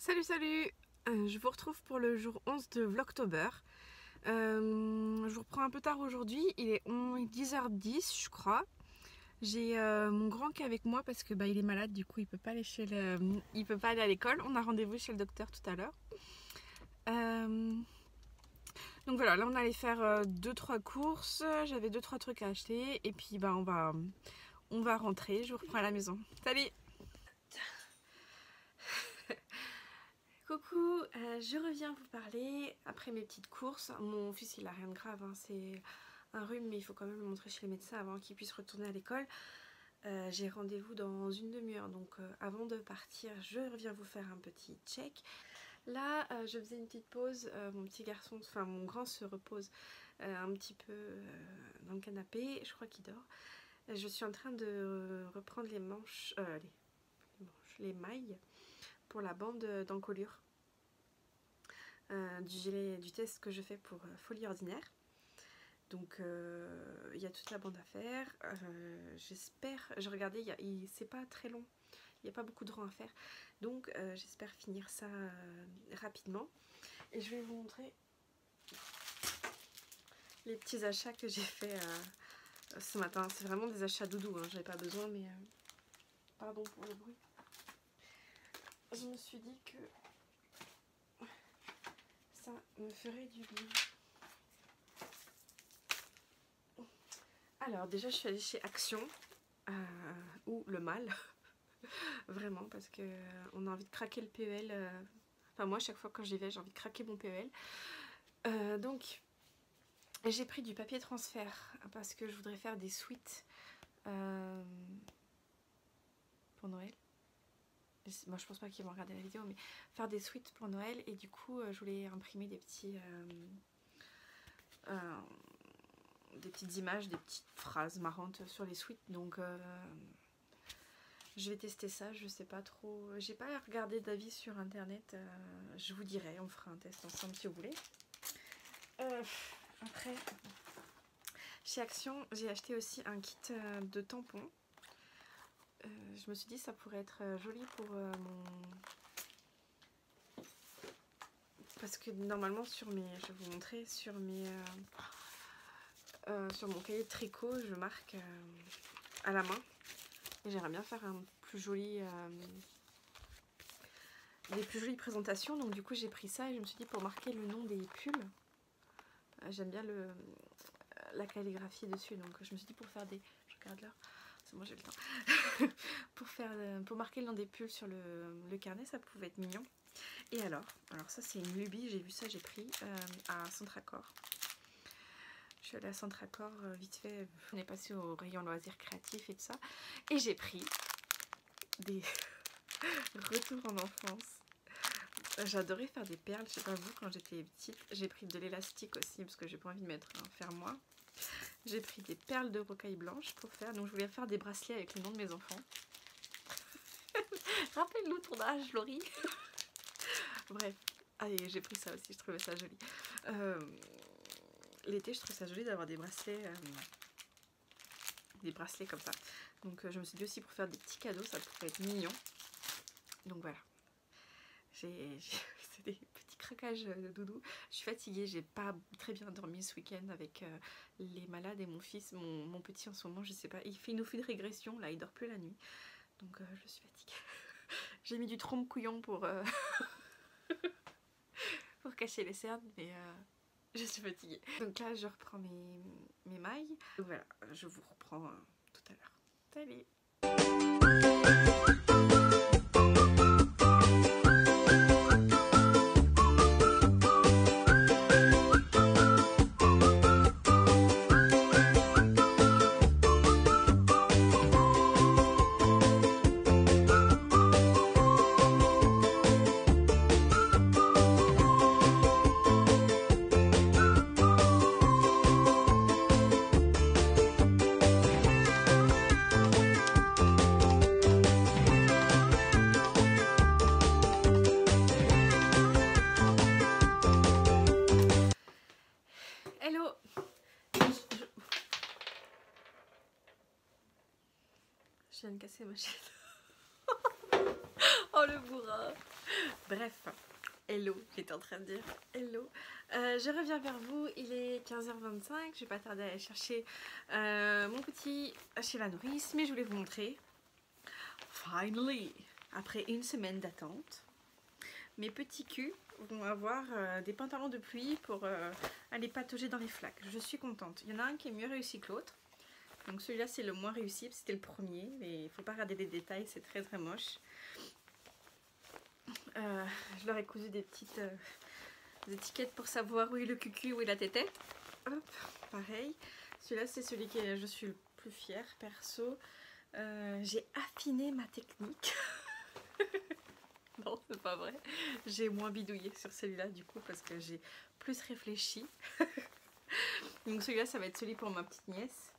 Salut salut, je vous retrouve pour le jour 11 de Vlogtober. Je vous reprends un peu tard aujourd'hui, il est 10h10 je crois. J'ai mon grand qui est avec moi parce que il est malade, du coup il peut pas aller il peut pas aller à l'école. On a rendez-vous chez le docteur tout à l'heure. Donc voilà, là on allait faire 2-3 courses, j'avais 2-3 trucs à acheter et puis on va rentrer, je vous reprends à la maison. Salut. Coucou, je reviens vous parler après mes petites courses. Mon fils il a rien de grave, hein, c'est un rhume mais il faut quand même le montrer chez les médecins avant qu'il puisse retourner à l'école. J'ai rendez-vous dans une demi-heure, donc avant de partir je reviens vous faire un petit check. Là je faisais une petite pause, mon petit garçon, enfin mon grand se repose un petit peu dans le canapé, je crois qu'il dort. Je suis en train de reprendre les manches, les mailles pour la bande d'encolure. Du test que je fais pour folie ordinaire. Donc il y a toute la bande à faire. J'espère, je regardais, c'est pas très long, il n'y a pas beaucoup de rang à faire. Donc j'espère finir ça rapidement. Et je vais vous montrer les petits achats que j'ai fait ce matin. C'est vraiment des achats doudou, hein, j'avais pas besoin, mais pardon pour le bruit. Je me suis dit que ça me ferait du bien. Alors déjà je suis allée chez Action, ou le mal, vraiment, parce que on a envie de craquer le PEL, enfin moi chaque fois quand j'y vais j'ai envie de craquer mon PEL. Donc j'ai pris du papier transfert parce que je voudrais faire des suites pour Noël. Moi je pense pas qu'ils vont regarder la vidéo, mais faire des suites pour Noël, et du coup je voulais imprimer des petites images, des petites phrases marrantes sur les suites. Donc je vais tester ça, je sais pas trop, j'ai pas regardé d'avis sur internet, je vous dirai, on fera un test ensemble si vous voulez. Après, chez Action, j'ai acheté aussi un kit de tampons. Je me suis dit ça pourrait être joli pour mon... Parce que normalement sur mes... Je vais vous montrer, sur mes... sur mon cahier de tricot, je marque à la main. Et j'aimerais bien faire un plus joli... des plus jolies présentations. Donc du coup j'ai pris ça et je me suis dit pour marquer le nom des pulls. J'aime bien la calligraphie dessus. Donc je me suis dit pour faire des... Je regarde l'heure. C'est bon, j'ai le temps. pour marquer le nom des pulls sur le carnet, ça pouvait être mignon. Et alors ça c'est une lubie, j'ai vu ça, j'ai pris à Centracor. Je suis allée à Centracor vite fait, on est passé au rayon loisirs créatifs et tout ça. Et j'ai pris des retours en enfance. J'adorais faire des perles, je sais pas vous, quand j'étais petite. J'ai pris de l'élastique aussi parce que j'ai pas envie de mettre un fermoir. J'ai pris des perles de rocaille blanche pour faire, donc je voulais faire des bracelets avec le nom de mes enfants. Rappelle-nous ton âge, Laurie. Bref, allez, j'ai pris ça aussi, je trouvais ça joli. L'été, je trouve ça joli d'avoir des bracelets comme ça. Donc je me suis dit aussi pour faire des petits cadeaux, ça pourrait être mignon. Donc voilà. C'est des petits craquages de doudou. Je suis fatiguée, j'ai pas très bien dormi ce week-end avec les malades et mon fils, mon petit en ce moment, je sais pas, il nous fait une régression, là il dort plus la nuit. Donc je suis fatiguée. J'ai mis du trompe-couillon pour, pour cacher les cernes, mais je suis fatiguée. Donc là je reprends mes mailles. Donc voilà, je vous reprends tout à l'heure. Salut! Hello! Je viens de casser ma chaîne. Oh Oh le bourrin. Bref, hello, j'étais en train de dire hello. Je reviens vers vous, il est 15h25, je vais pas tarder à aller chercher mon petit chez la nourrice, mais je voulais vous montrer, finally, après une semaine d'attente, mes petits culs vont avoir des pantalons de pluie pour aller patauger dans les flaques. Je suis contente. Il y en a un qui est mieux réussi que l'autre. Donc celui-là c'est le moins réussi, c'était le premier, mais il faut pas regarder les détails, c'est très très moche. Je leur ai cousu des petites étiquettes pour savoir où est le cucu, où est la tétette. Hop, pareil. Celui-là c'est celui que je suis le plus fière perso. J'ai affiné ma technique. Non, c'est pas vrai. J'ai moins bidouillé sur celui-là du coup parce que j'ai plus réfléchi. Donc celui-là ça va être celui pour ma petite nièce.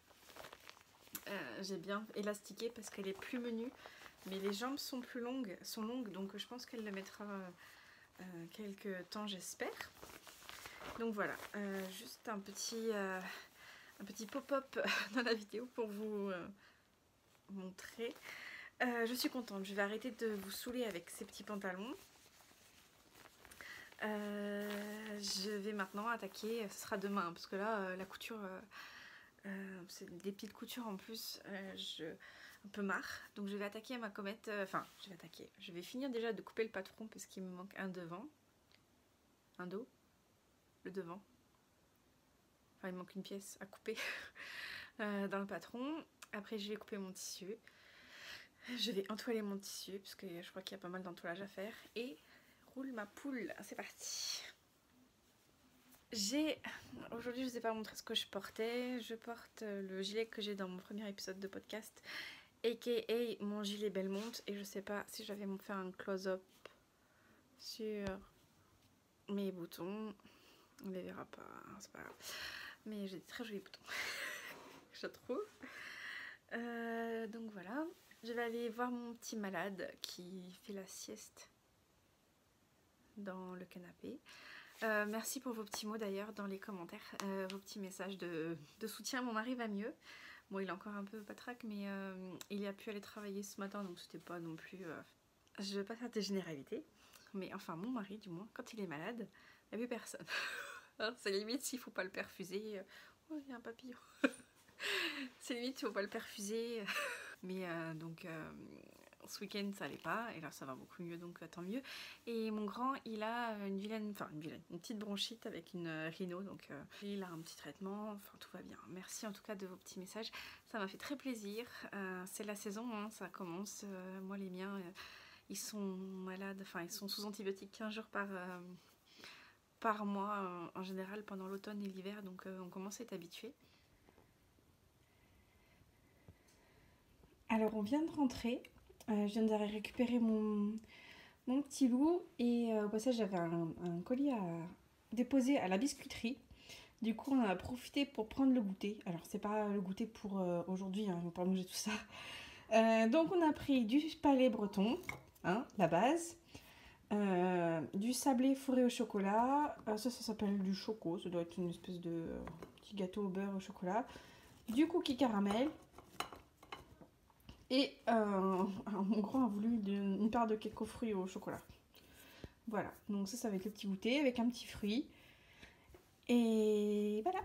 J'ai bien élastiqué parce qu'elle est plus menue, mais les jambes sont plus longues, donc je pense qu'elle le mettra quelques temps, j'espère. Donc voilà, juste un petit pop-up dans la vidéo pour vous montrer. Je suis contente, je vais arrêter de vous saouler avec ces petits pantalons. Je vais maintenant attaquer, ce sera demain, parce que là, la couture... c'est des petites coutures en plus, un peu marre, donc je vais attaquer ma comète, je vais finir déjà de couper le patron parce qu'il me manque un devant, un dos, le devant, enfin il me manque une pièce à couper dans le patron. Après je vais couper mon tissu, je vais entoiler mon tissu parce que je crois qu'il y a pas mal d'entoilage à faire, et roule ma poule, c'est parti. Aujourd'hui je ne vous ai pas montré ce que je portais. Je porte le gilet que j'ai dans mon premier épisode de podcast, aka mon gilet Belmont, et je sais pas si j'avais faire un close-up sur mes boutons, on les verra pas, c'est pas grave, mais j'ai des très jolis boutons je trouve. Donc voilà, je vais aller voir mon petit malade qui fait la sieste dans le canapé. Merci pour vos petits mots d'ailleurs dans les commentaires, vos petits messages de soutien. Mon mari va mieux. Bon, il est encore un peu patraque, mais il a pu aller travailler ce matin, donc c'était pas non plus... Je vais pas faire des généralités, mais enfin mon mari du moins, quand il est malade, il n'y a plus personne. C'est limite s'il faut pas le perfuser. Oh, il y a un papillon. C'est limite s'il faut pas le perfuser. Mais donc... ce week-end ça allait pas, et là ça va beaucoup mieux, donc tant mieux. Et mon grand il a une petite bronchite avec une rhino, donc il a un petit traitement, enfin tout va bien. Merci en tout cas de vos petits messages, ça m'a fait très plaisir. C'est la saison, hein, ça commence. Moi les miens ils sont malades, enfin ils sont sous antibiotiques 15 jours par mois en général pendant l'automne et l'hiver, donc on commence à être habitué. Alors on vient de rentrer. Je viens de récupérer mon petit loup, et au passage j'avais un colis à déposer à la biscuiterie. Du coup on en a profité pour prendre le goûter. Alors c'est pas le goûter pour aujourd'hui, hein, on va pas manger tout ça. Donc on a pris du palais breton, hein, la base, du sablé fourré au chocolat, ça s'appelle du choco, ça doit être une espèce de petit gâteau au beurre au chocolat, du cookie caramel. Et mon grand a voulu une part de cake aux fruits au chocolat. Voilà, donc ça va être le petit goûter avec un petit fruit. Et voilà.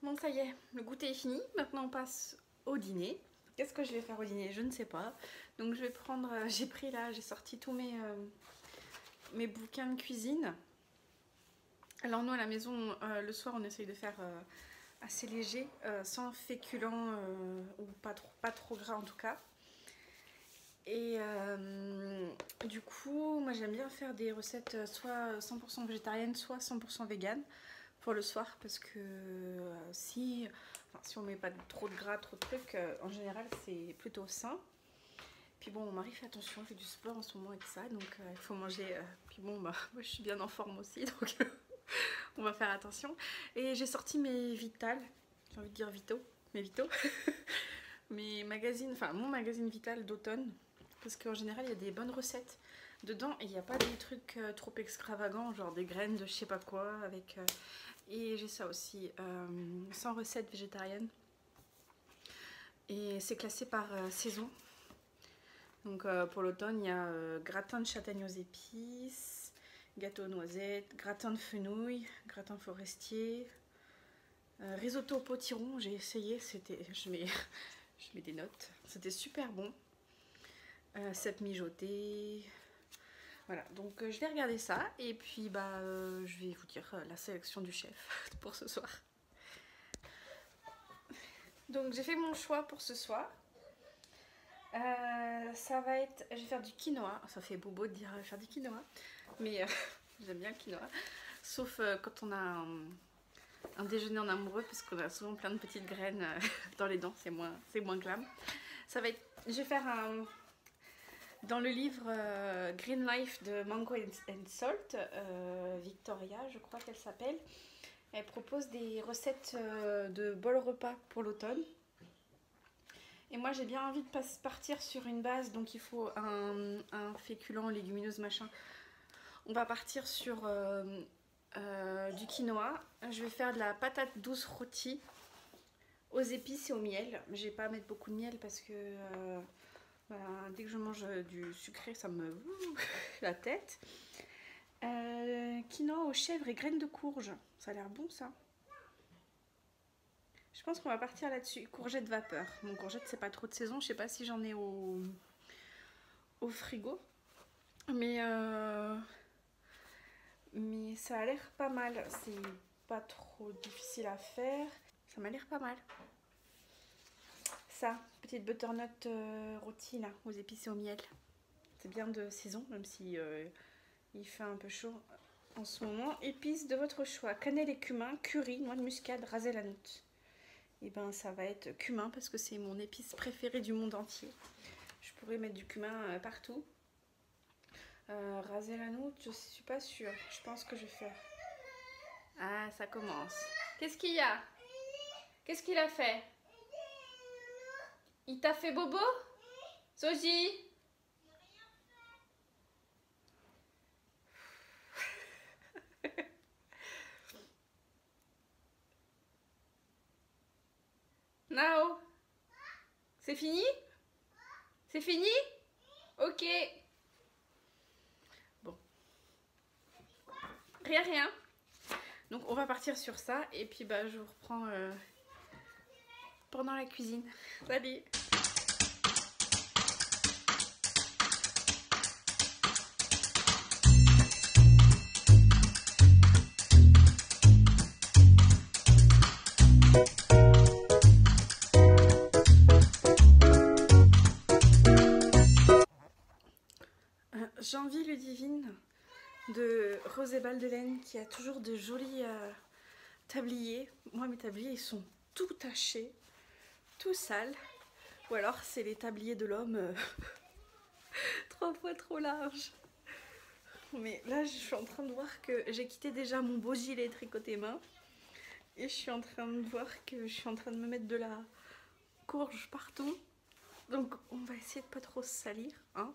Bon, ça y est, le goûter est fini. Maintenant on passe au dîner. Qu'est-ce que je vais faire au dîner? Je ne sais pas. Donc je vais prendre, j'ai sorti tous mes bouquins de cuisine. Alors nous à la maison, le soir on essaye de faire... assez léger, sans féculents ou pas trop gras en tout cas. Et du coup moi j'aime bien faire des recettes soit 100% végétariennes, soit 100% vegan pour le soir, parce que si on met pas trop de gras, trop de trucs, en général c'est plutôt sain. Puis bon, mon mari fait attention, il fait du sport en ce moment et tout ça, donc il faut manger. Puis bon, moi je suis bien en forme aussi, donc on va faire attention. Et j'ai sorti mes Vital, j'ai envie de dire Vito, mes Vito, mes magazines, enfin mon magazine Vital d'automne, parce qu'en général il y a des bonnes recettes dedans et il n'y a pas des trucs trop extravagants, genre des graines de je sais pas quoi avec. Et j'ai ça aussi, 100 recettes végétariennes. Et c'est classé par saison. Donc pour l'automne, il y a gratin de châtaigne aux épices, gâteau aux noisettes, gratin de fenouil, gratin forestier, risotto au potiron. J'ai essayé, je mets des notes, c'était super bon. Cèpe mijoté. Voilà, donc je vais regarder ça et puis je vais vous dire la sélection du chef pour ce soir. Donc j'ai fait mon choix pour ce soir. Ça va être, je vais faire du quinoa. Ça fait bobo de dire faire du quinoa, mais j'aime bien le quinoa. Sauf quand on a un déjeuner en amoureux, parce qu'on a souvent plein de petites graines dans les dents, c'est moins glam. Ça va être, je vais faire dans le livre Green Life de Mango and Salt, Victoria, je crois qu'elle s'appelle. Elle propose des recettes de bol repas pour l'automne. Et moi j'ai bien envie de partir sur une base, donc il faut un féculent, légumineuse, machin. On va partir sur du quinoa. Je vais faire de la patate douce rôtie aux épices et au miel. Je vais pas mettre beaucoup de miel parce que dès que je mange du sucré, ça me la tête. Quinoa aux chèvres et graines de courge. Ça a l'air bon ça. Je pense qu'on va partir là-dessus. Courgette vapeur. Mon courgette, c'est pas trop de saison. Je sais pas si j'en ai au frigo. Mais ça a l'air pas mal. C'est pas trop difficile à faire. Ça m'a l'air pas mal. Ça, petite butternut rôtie là, aux épices et au miel. C'est bien de saison, même si il fait un peu chaud en ce moment. Épices de votre choix. Cannelle et cumin, curry, noix de muscade, rasé la note. Et ben ça va être cumin parce que c'est mon épice préférée du monde entier. Je pourrais mettre du cumin partout. Raser la note, je suis pas sûre. Je pense que je vais faire. Ah, ça commence. Qu'est-ce qu'il y a? Qu'est-ce qu'il a fait? Il t'a fait bobo? Soji? Nao? C'est fini? C'est fini? Ok. Bon. Rien. Donc on va partir sur ça et puis je vous reprends pendant la cuisine. Salut! J'envie Ludivine de Rose et Baldelaine qui a toujours de jolis tabliers. Moi mes tabliers ils sont tout tachés, tout sales. Ou alors c'est les tabliers de l'homme 3 fois trop larges. Mais là je suis en train de voir que j'ai quitté déjà mon beau gilet tricoté main. Et je suis en train de voir que je suis en train de me mettre de la courge partout. Donc on va essayer de pas trop se salir. Hein.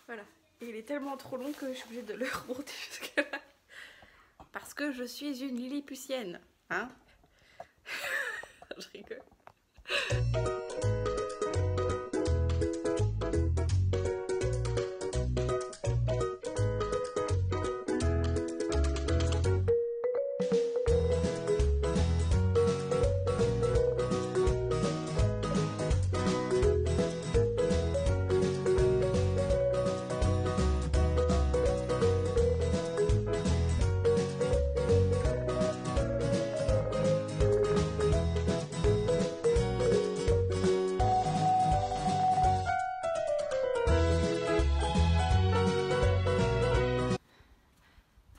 Voilà. Et il est tellement trop long que je suis obligée de le remonter jusque là. Parce que je suis une lilliputienne. Hein. Je rigole.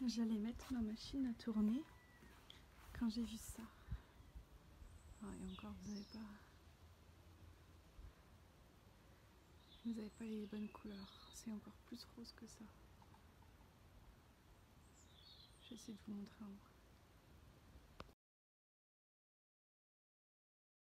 J'allais mettre ma machine à tourner quand j'ai vu ça. Ah, et encore, vous n'avez pas les bonnes couleurs. C'est encore plus rose que ça. Je vais essayer de vous montrer un peu.